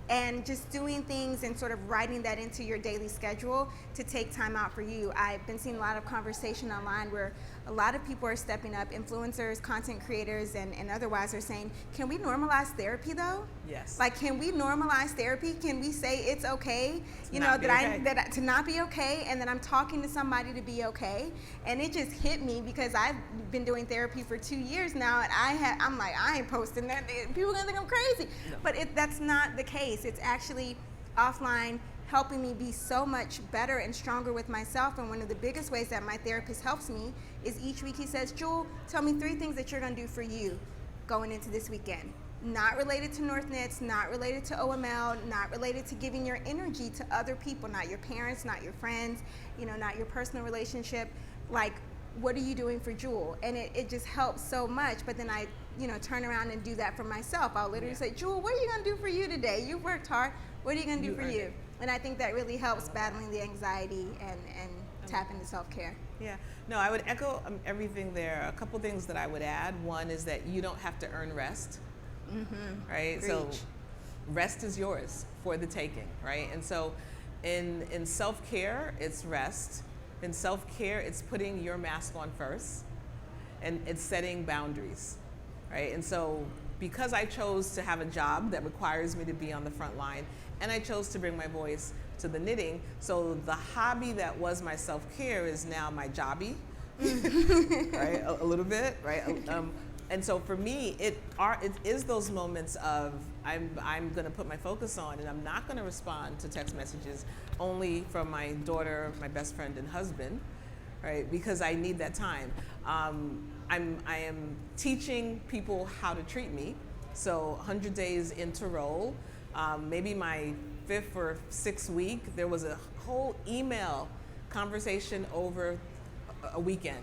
And just doing things and sort of writing that into your daily schedule to take time out for you. I've been seeing a lot of conversation online where a lot of people are stepping up, influencers, content creators, and otherwise are saying, can we normalize therapy though? Yes. Like, can we normalize therapy? Can we say it's okay, you know, not be okay. that to not be okay, and that I'm talking to somebody to be okay? And it just hit me because I've been doing therapy for 2 years now, and I'm like, I ain't posting that. People are gonna think I'm crazy. No. But that's not the case. It's actually offline helping me be so much better and stronger with myself. And one of the biggest ways that my therapist helps me is each week he says, Jewell, tell me 3 things that you're gonna do for you going into this weekend. Not related to North Knits, not related to OML, not related to giving your energy to other people, not your parents, not your friends, you know, not your personal relationship. Like, what are you doing for Jewell? And it just helps so much. But then I, you know, turn around and do that for myself. I'll literally say, Jewell, what are you gonna do for you today? You worked hard. What are you gonna do for earned you? it. And I think that really helps battling the anxiety and tap into self-care. Yeah, no, I would echo everything there. A couple things that I would add. One is that you don't have to earn rest, right? So Preach. rest is yours for the taking, right? And so in self-care, it's rest. In self-care, it's putting your mask on first, and it's setting boundaries, right? And so because I chose to have a job that requires me to be on the front line, and I chose to bring my voice to the knitting, so the hobby that was my self-care is now my jobby, right? A little bit, right? And so for me, it is those moments of I'm going to put my focus on, and I'm not going to respond to text messages only from my daughter, my best friend, and husband, right? Because I need that time. I am teaching people how to treat me. So 100 days into role, maybe my 5th or 6th week, there was a whole email conversation over a weekend.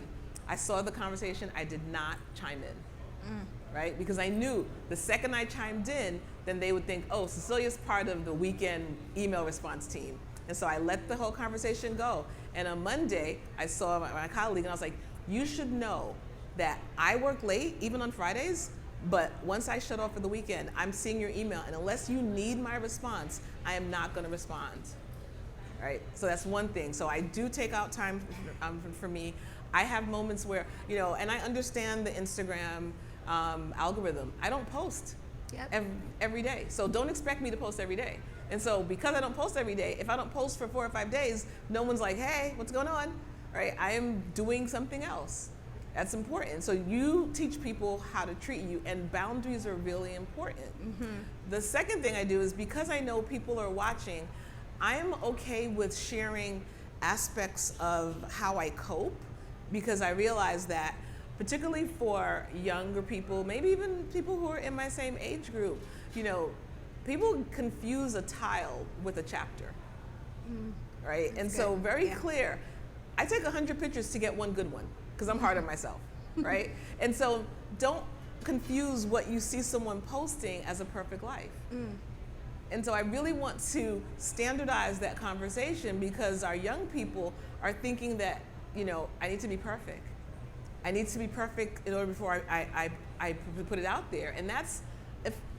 I saw the conversation, I did not chime in, right? Because I knew the second I chimed in, then they would think, oh, Cecilia's part of the weekend email response team. And so I let the whole conversation go. And on Monday, I saw my colleague, and I was like, you should know that I work late, even on Fridays, but once I shut off for the weekend, I'm seeing your email, and unless you need my response, I am not going to respond, right? So that's one thing. So I do take out time for me. I have moments where, you know, and I understand the Instagram algorithm. I don't post every day, so don't expect me to post every day. And so because I don't post every day, if I don't post for 4 or 5 days, no one's like, hey, what's going on, right? I am doing something else. That's important. So you teach people how to treat you, and boundaries are really important. The second thing I do is, because I know people are watching, I'm okay with sharing aspects of how I cope, because I realize that particularly for younger people, maybe even people who are in my same age group, you know, people confuse a tile with a chapter, right? And so very clear, I take 100 pictures to get one good one, because I'm hard on myself, right? And so don't confuse what you see someone posting as a perfect life. And so I really want to standardize that conversation, because our young people are thinking that, you know, I need to be perfect. I need to be perfect in order before I put it out there. And that's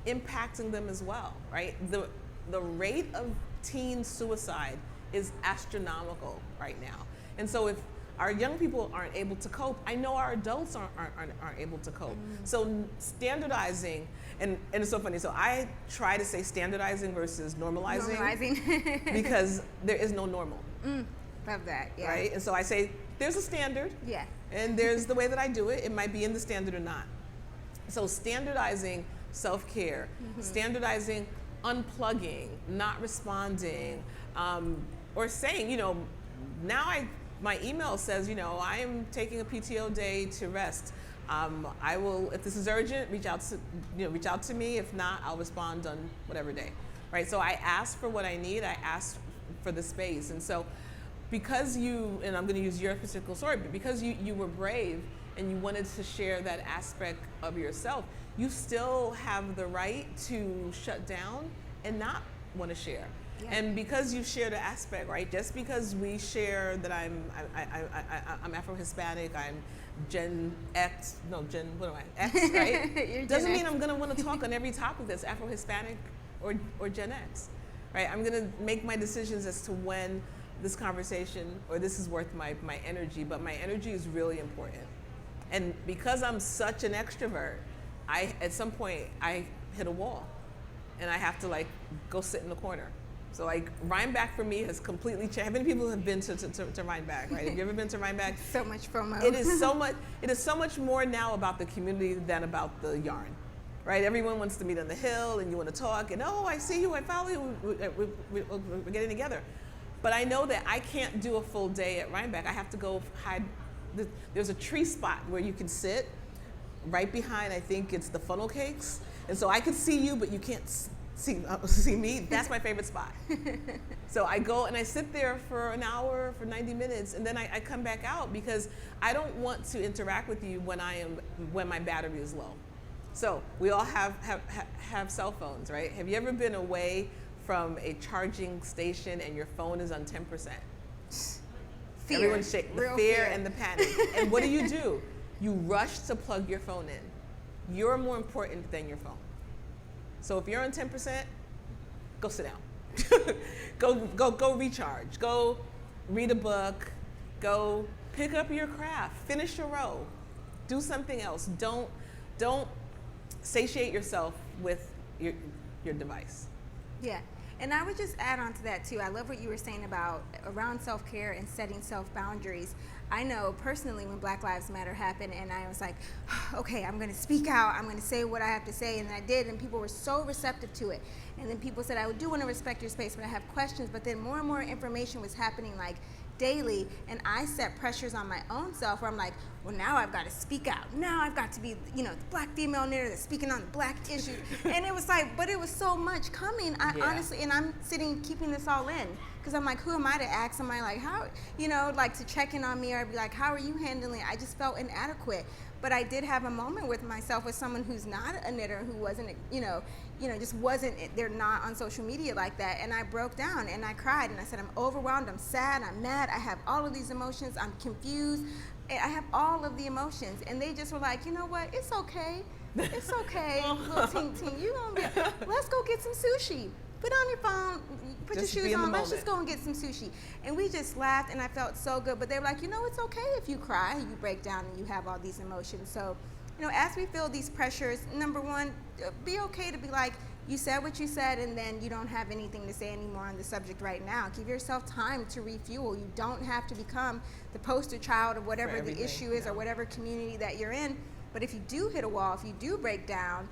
impacting them as well, right? The rate of teen suicide is astronomical right now. And so if our young people aren't able to cope, I know our adults aren't able to cope. So standardizing, and it's so funny, so I try to say standardizing versus normalizing. Because there is no normal. Love that, yeah. Right? And so I say, there's a standard. Yeah. And there's the way that I do it. It might be in the standard or not. So standardizing self-care, standardizing unplugging, not responding, or saying, you know, now my email says, you know, I am taking a PTO day to rest. I will, if this is urgent, reach out to me. If not, I'll respond on whatever day, right? So I ask for what I need. I ask for the space. And so because you, and I'm going to use your particular story, but because you were brave and you wanted to share that aspect of yourself, you still have the right to shut down and not want to share. Yeah. And because you share the aspect, right? Just because we share that I'm Afro-Hispanic, I'm Gen X, no, Gen, what am I? X, right? Doesn't mean I'm going to want to talk on every topic that's Afro-Hispanic or Gen X, right? I'm going to make my decisions as to when this conversation or this is worth my energy, but my energy is really important. And because I'm such an extrovert, at some point I hit a wall and I have to like go sit in the corner. So like Rhinebeck for me has completely changed. How many people have been to Rhinebeck, right? Have you ever been to Rhinebeck? So much FOMO. It is so much more now about the community than about the yarn, right? Everyone wants to meet on the hill and you want to talk and, oh, I see you, I follow you, we're getting together. But I know that I can't do a full day at Rhinebeck. I have to go hide. There's a tree spot where you can sit right behind, I think it's the funnel cakes. And so I can see you, but you can't see me. That's my favorite spot. So I go and I sit there for an hour, for 90 minutes, and then I come back out because I don't want to interact with you when my battery is low. So we all have cell phones, right? Have you ever been away from a charging station and your phone is on 10%? Fear. Everyone's shaking. The fear and the panic. And what do? You rush to plug your phone in. You're more important than your phone. So if you're on 10%, go sit down. go recharge. Go read a book. Go pick up your craft. Finish your row. Do something else. Don't satiate yourself with your device. Yeah. And I would just add on to that too. I love what you were saying about around self-care and setting self-boundaries. I know personally when Black Lives Matter happened and I was like, okay, I'm gonna speak out, I'm gonna say what I have to say, and I did, and people were so receptive to it. And then people said, I do wanna respect your space, but I have questions, but then more and more information was happening like daily, and I set pressures on my own self where I'm like, well, now I've got to speak out. Now I've got to be, the Black female narrative that's speaking on the Black issues. And it was like, but it was so much coming. Honestly, and I'm sitting, keeping this all in. Because I'm like, who am I to ask somebody like, how, like to check in on me or be like, how are you handling it? I just felt inadequate. But I did have a moment with myself with someone who's not a knitter, who wasn't, just wasn't, they're not on social media like that. And I broke down and I cried and I said, I'm overwhelmed, I'm sad, I'm mad, I have all of these emotions, I'm confused, I have all of the emotions. And they just were like, you know what, it's okay. It's okay, little ting, you gonna be, let's go get some sushi. Put on your phone, put your shoes on, let's just go and get some sushi. And we just laughed and I felt so good. But they were like, it's okay if you cry, you break down and you have all these emotions. So, as we feel these pressures, number one, be okay to be like, you said what you said and then you don't have anything to say anymore on the subject right now. Give yourself time to refuel. You don't have to become the poster child of whatever the issue is or whatever community that you're in. But if you do hit a wall, if you do break down,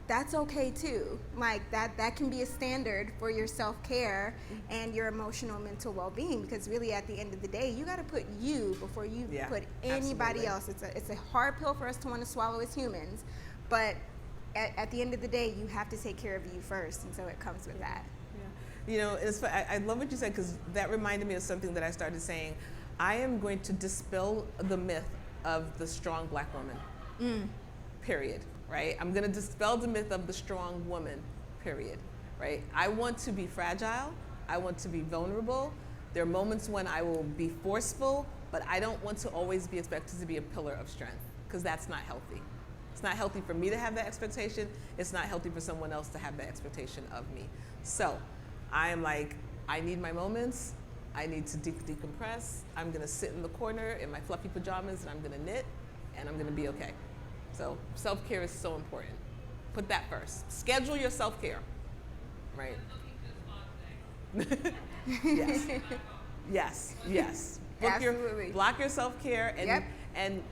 that's okay too. Like that can be a standard for your self-care and your emotional mental well-being, because really at the end of the day, you got to put you before you put anybody else. It's a hard pill for us to want to swallow as humans, but at the end of the day, you have to take care of you first, and so it comes with that. Yeah. I love what you said, because that reminded me of something that I started saying. I am going to dispel the myth of the strong Black woman. period, right? I'm gonna dispel the myth of the strong woman, period, right? I want to be fragile. I want to be vulnerable. There are moments when I will be forceful, but I don't want to always be expected to be a pillar of strength, because that's not healthy. It's not healthy for me to have that expectation. It's not healthy for someone else to have that expectation of me. So I am like, I need my moments. I need to decompress. I'm gonna sit in the corner in my fluffy pajamas and I'm gonna knit and I'm gonna be okay. So self-care is so important. Put that first. Schedule your self-care, right? Yes, yes, yes. Absolutely. Block your self-care and Yep. and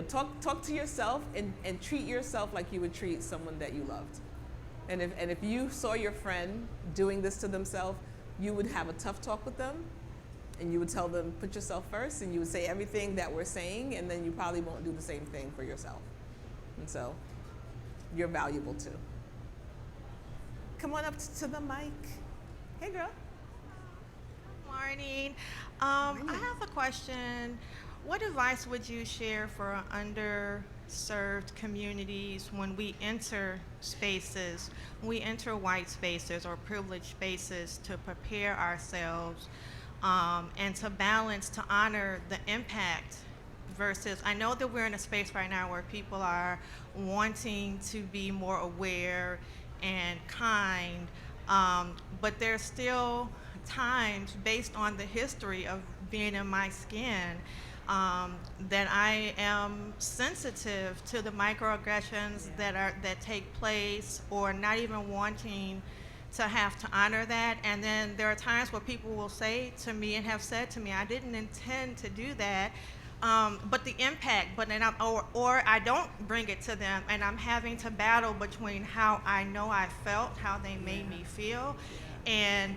talk to yourself and treat yourself like you would treat someone that you loved. And if you saw your friend doing this to themselves, you would have a tough talk with them and you would tell them, put yourself first, and you would say everything that we're saying, and then you probably won't do the same thing for yourself. And so you're valuable too. Come on up to the mic. Hey girl. Morning. I have a question. What advice would you share for underserved communities when we enter spaces, when we enter white spaces or privileged spaces, to prepare ourselves and to balance, to honor the impact versus, I know that we're in a space right now where people are wanting to be more aware and kind, but there's still times, based on the history of being in my skin, that I am sensitive to the microaggressions that take place, or not even wanting to have to honor that. And then there are times where people will say to me and have said to me, I didn't intend to do that, but the impact, but then or I don't bring it to them, and I'm having to battle between how I know I felt, how they made me feel, and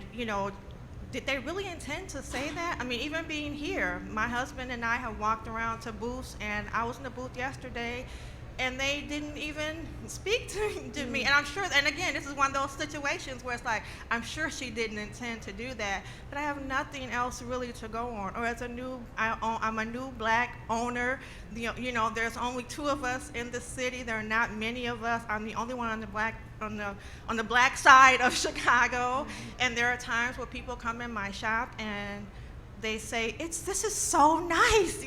did they really intend to say that? I mean, even being here, my husband and I have walked around to booths, and I was in the booth yesterday, and they didn't even speak to me. And I'm sure, and again, this is one of those situations where it's like, I'm sure she didn't intend to do that, but I have nothing else really to go on. Or as I'm a new black owner, there's only 2 of us in the city. There are not many of us. I'm the only one on the black side of Chicago. And there are times where people come in my shop and they say, this is so nice,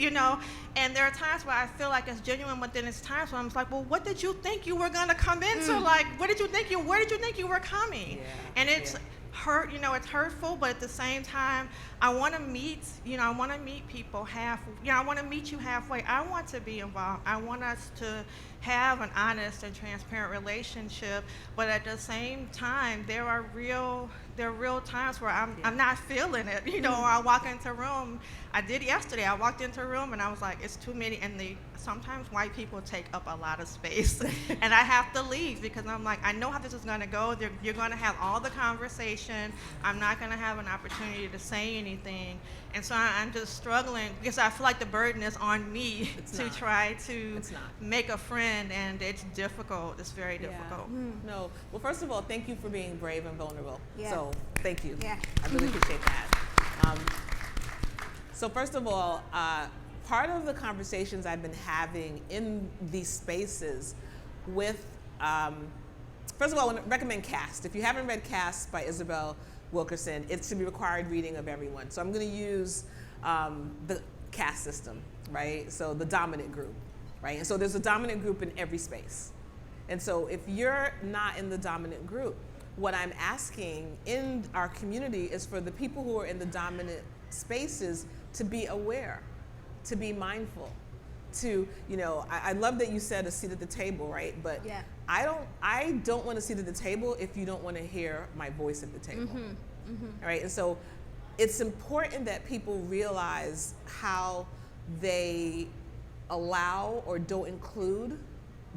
and there are times where I feel like it's genuine, but then it's times where I'm like, well, what did you think you were gonna come into? Like, where did you think you were coming? Yeah. And it's hurt, it's hurtful, but at the same time, I wanna meet people I wanna meet you halfway. I want to be involved. I want us to have an honest and transparent relationship, but at the same time, there are real times where I'm not feeling it. Or I walk into a room. I did yesterday. I walked into a room and I was like, it's too many, and sometimes white people take up a lot of space, and I have to leave because I'm like, I know how this is going to go. You're going to have all the conversation. I'm not going to have an opportunity to say anything, and so I'm just struggling because I feel like the burden is on me try to make a friend, and it's difficult. It's very difficult. No. Well, first of all, thank you for being brave and vulnerable. Yeah. So thank you. Yeah. I really appreciate that. So first of all, part of the conversations I've been having in these spaces with, first of all, I want to recommend Caste. If you haven't read Caste by Isabel Wilkerson, it should be required reading of everyone. So I'm going to use the caste system, right? So the dominant group, right? And so there's a dominant group in every space. And so if you're not in the dominant group, what I'm asking in our community is for the people who are in the dominant spaces to be aware, to be mindful, to, I love that you said a seat at the table, right? But Yeah. I don't want a seat at the table if you don't want to hear my voice at the table. All right, and so it's important that people realize how they allow or don't include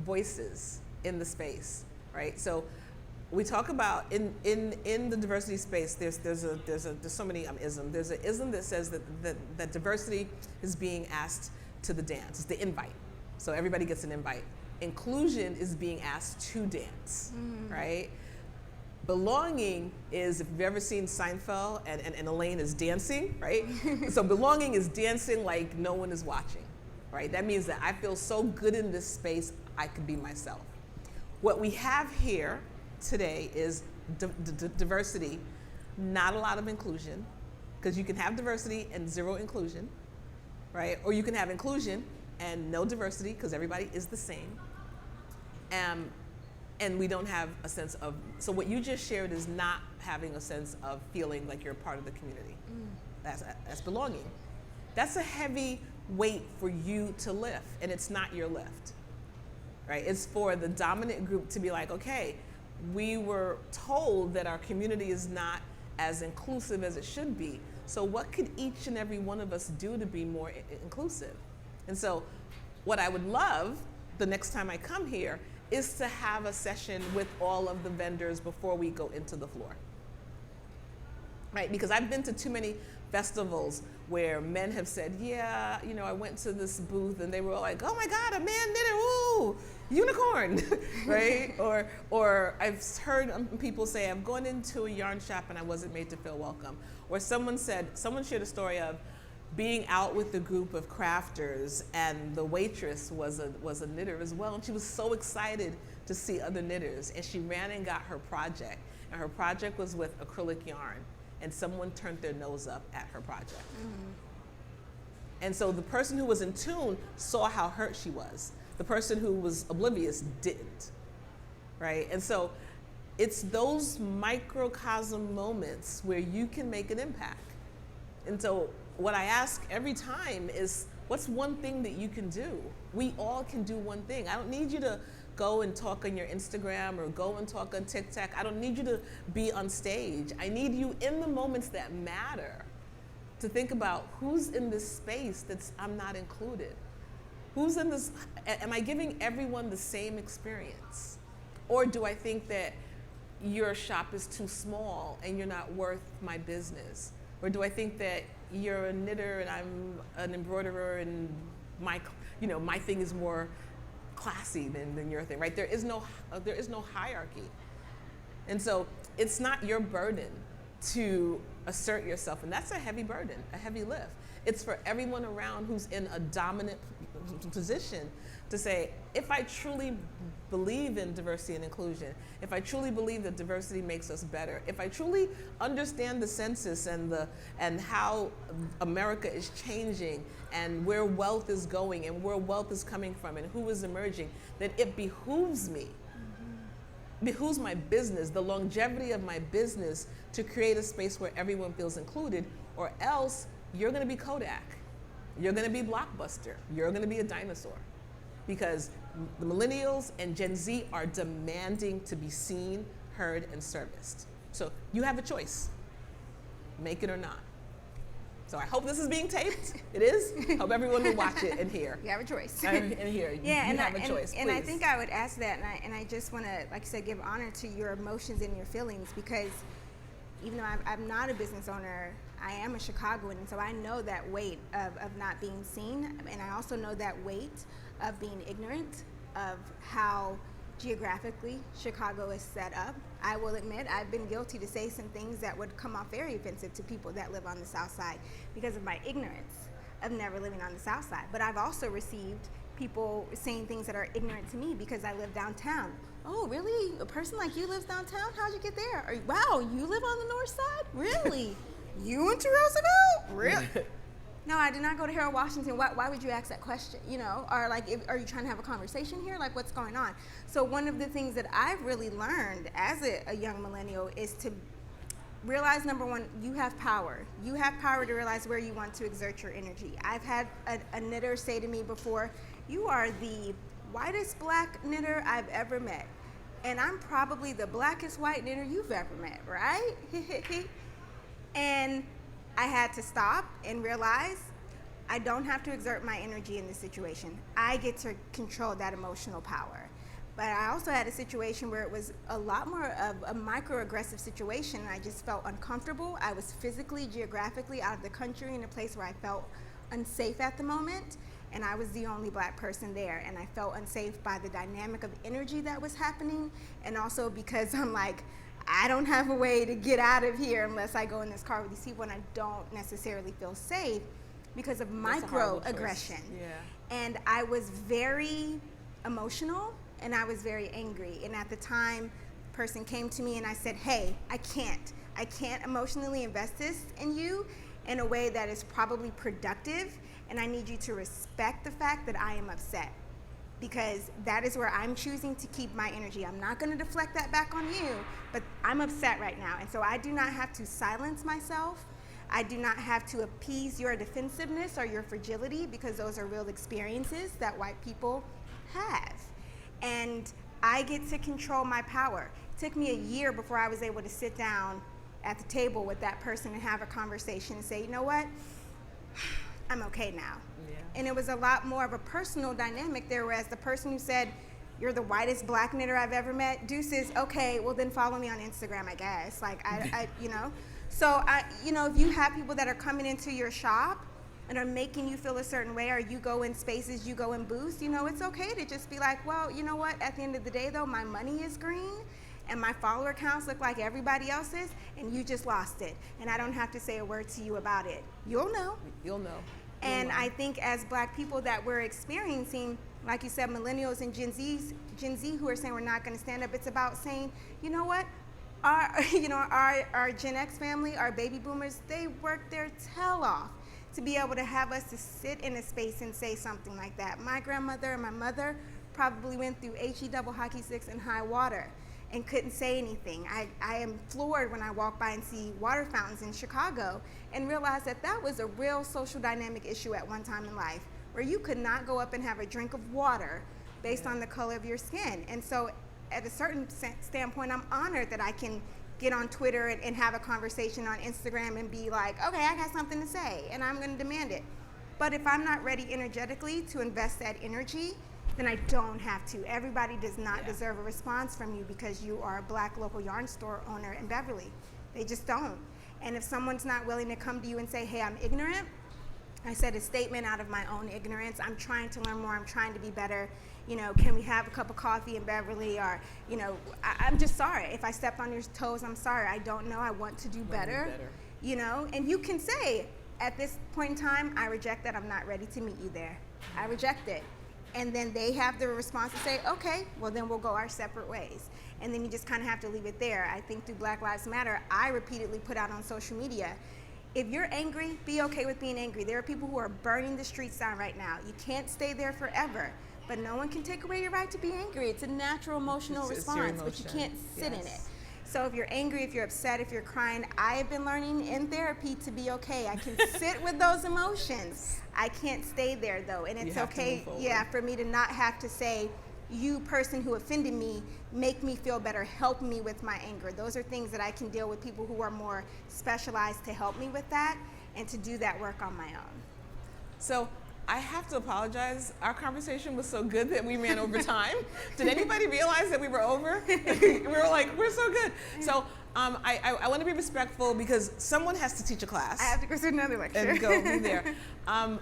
voices in the space, right? So we talk about in the diversity space. There's so many isms. There's an ism that says that diversity is being asked to the dance. It's the invite. So everybody gets an invite. Inclusion is being asked to dance, right? Belonging is, if you've ever seen Seinfeld and Elaine is dancing, right? So belonging is dancing like no one is watching, right? That means that I feel so good in this space, I could be myself. What we have here today is diversity, not a lot of inclusion, because you can have diversity and zero inclusion, right? Or you can have inclusion and no diversity because everybody is the same. And we don't have a sense of, so what you just shared is not having a sense of feeling like you're a part of the community. That's belonging. That's a heavy weight for you to lift, and it's not your lift, right? It's for the dominant group to be like, okay, we were told that our community is not as inclusive as it should be. So what could each and every one of us do to be more inclusive? And so what I would love the next time I come here is to have a session with all of the vendors before we go into the floor, right? Because I've been to too many festivals where men have said, yeah, you know, I went to this booth and they were all like, oh my God, a man did it, woo, unicorn, right? Or I've heard people say, I've gone into a yarn shop and I wasn't made to feel welcome. Or someone shared a story of being out with a group of crafters and the waitress was a knitter as well, and she was so excited to see other knitters, and she ran and got her project, and her project was with acrylic yarn, and someone turned their nose up at her project. Mm-hmm. And so the person who was in tune saw how hurt she was. The person who was oblivious didn't, right? And so it's those microcosm moments where you can make an impact. And so what I ask every time is, what's one thing that you can do? We all can do one thing. I don't need you to go and talk on your Instagram or go and talk on TikTok. I don't need you to be on stage. I need you in the moments that matter to think about who's in this space I'm not included. Who's in this, am I giving everyone the same experience? Or do I think that your shop is too small and you're not worth my business? Or do I think that you're a knitter and I'm an embroiderer and my thing is more classy than your thing, right? There is no hierarchy. And so it's not your burden to assert yourself, and that's a heavy burden, a heavy lift. It's for everyone around who's in a dominant position to say, if I truly believe in diversity and inclusion, if I truly believe that diversity makes us better, if I truly understand the census and how America is changing and where wealth is going and where wealth is coming from and who is emerging, then it behooves me, behooves my business, the longevity of my business, to create a space where everyone feels included, or else you're gonna be Kodak, you're gonna be Blockbuster, you're gonna be a dinosaur. Because the millennials and Gen Z are demanding to be seen, heard, and serviced. So you have a choice, make it or not. So I hope this is being taped. It is. Hope everyone will watch it and hear. You have a choice. And hear. Yeah, you have a choice. And I please. think I would ask that, and I just want to, like you said, give honor to your emotions and your feelings, because even though I'm not a business owner, I am a Chicagoan, and so I know that weight of not being seen, and I also know that weight of being ignorant of how geographically Chicago is set up. I will admit I've been guilty to say some things that would come off very offensive to people that live on the South Side because of my ignorance of never living on the South Side. But I've also received people saying things that are ignorant to me because I live downtown. Oh, really? A person like you lives downtown? How'd you get there? Or, wow, you live on the North Side? Really? You went to Roosevelt? Really? No, I did not go to Harold Washington. Why would you ask that question? You know, or like, are you trying to have a conversation here? Like, what's going on? So one of the things that I've really learned as a young millennial is to realize, number one, you have power. You have power to realize where you want to exert your energy. I've had a knitter say to me before, you are the whitest black knitter I've ever met. And I'm probably the blackest white knitter you've ever met, right? And I had to stop and realize I don't have to exert my energy in this situation. I get to control that emotional power. But I also had a situation where it was a lot more of a microaggressive situation, and I just felt uncomfortable. I was physically, geographically out of the country in a place where I felt unsafe at the moment, and I was the only black person there, and I felt unsafe by the dynamic of energy that was happening, and also because I'm like, I don't have a way to get out of here unless I go in this car with these people, and I don't necessarily feel safe because of microaggression. Yeah. And I was very emotional and I was very angry. And at the time, the person came to me and I said, hey, I can't emotionally invest this in you in a way that is probably productive, and I need you to respect the fact that I am upset, because that is where I'm choosing to keep my energy. I'm not going to deflect that back on you, but I'm upset right now. And so I do not have to silence myself. I do not have to appease your defensiveness or your fragility, because those are real experiences that white people have. And I get to control my power. It took me a year before I was able to sit down at the table with that person and have a conversation and say, you know what, I'm okay now. Yeah. And it was a lot more of a personal dynamic there, whereas the person who said, you're the whitest black knitter I've ever met, deuces, okay, well then follow me on Instagram, I guess. Like, I you know. So, if you have people that are coming into your shop and are making you feel a certain way, or you go in spaces, you go in booths, it's okay to just be like, well, you know what, at the end of the day though, my money is green and my follower counts look like everybody else's, and you just lost it. And I don't have to say a word to you about it. You'll know. You'll know. And I think as black people that we're experiencing, like you said, millennials and Gen Z who are saying we're not going to stand up, it's about saying, you know what, our Gen X family, our baby boomers, they worked their tail off to be able to have us to sit in a space and say something like that. My grandmother and my mother probably went through HE double hockey sticks and high water and couldn't say anything. I am floored when I walk by and see water fountains in Chicago and realize that that was a real social dynamic issue at one time in life, where you could not go up and have a drink of water based on the color of your skin. And so at a certain standpoint, I'm honored that I can get on Twitter and have a conversation on Instagram and be like, okay, I got something to say and I'm gonna demand it. But if I'm not ready energetically to invest that energy, then I don't have to. Everybody does not deserve a response from you because you are a black local yarn store owner in Beverly. They just don't. And if someone's not willing to come to you and say, hey, I'm ignorant, I said a statement out of my own ignorance. I'm trying to learn more. I'm trying to be better. Can we have a cup of coffee in Beverly? Or, I'm just sorry. If I stepped on your toes, I'm sorry. I don't know. I want to do better. And you can say, at this point in time, I reject that. I'm not ready to meet you there. I reject it. And then they have the response to say, okay, well then we'll go our separate ways. And then you just kind of have to leave it there. I think through Black Lives Matter, I repeatedly put out on social media, if you're angry, be okay with being angry. There are people who are burning the streets down right now. You can't stay there forever, but no one can take away your right to be angry. It's a natural emotional response, but you can't sit in it. So if you're angry, if you're upset, if you're crying, I have been learning in therapy to be okay. I can sit with those emotions. I can't stay there though, and it's okay, for me to not have to say, you person who offended me, make me feel better, help me with my anger. Those are things that I can deal with people who are more specialized to help me with that and to do that work on my own. So I have to apologize. Our conversation was so good that we ran over time. Did anybody realize that we were over? We were like, we're so good. So I want to be respectful because someone has to teach a class. I have to go to another lecture. And go be there. I'm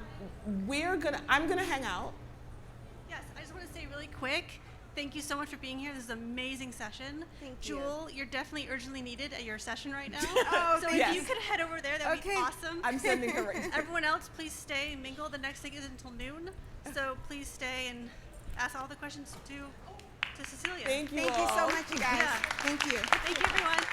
gonna hang out. Yes, I just want to say really quick, thank you so much for being here. This is an amazing session. Thank you. Jewell, you're definitely urgently needed at your session right now. So yes. if you could head over there, that would be awesome. I'm sending her right now. Everyone else, please stay and mingle. The next thing is until noon. So please stay and ask all the questions to Cecilia. Thank you Thank you so much, you guys. Yeah. Thank you. Thank you, everyone.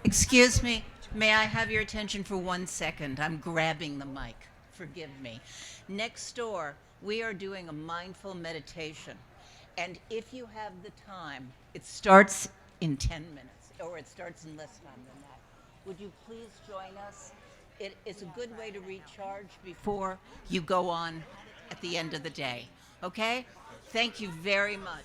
Excuse me, may I have your attention for 1 second? I'm grabbing the mic. Forgive me. Next door, we are doing a mindful meditation. And if you have the time, it starts in 10 minutes, or it starts in less time than that. Would you please join us? It's a good way to recharge before you go on at the end of the day. Okay? Thank you very much.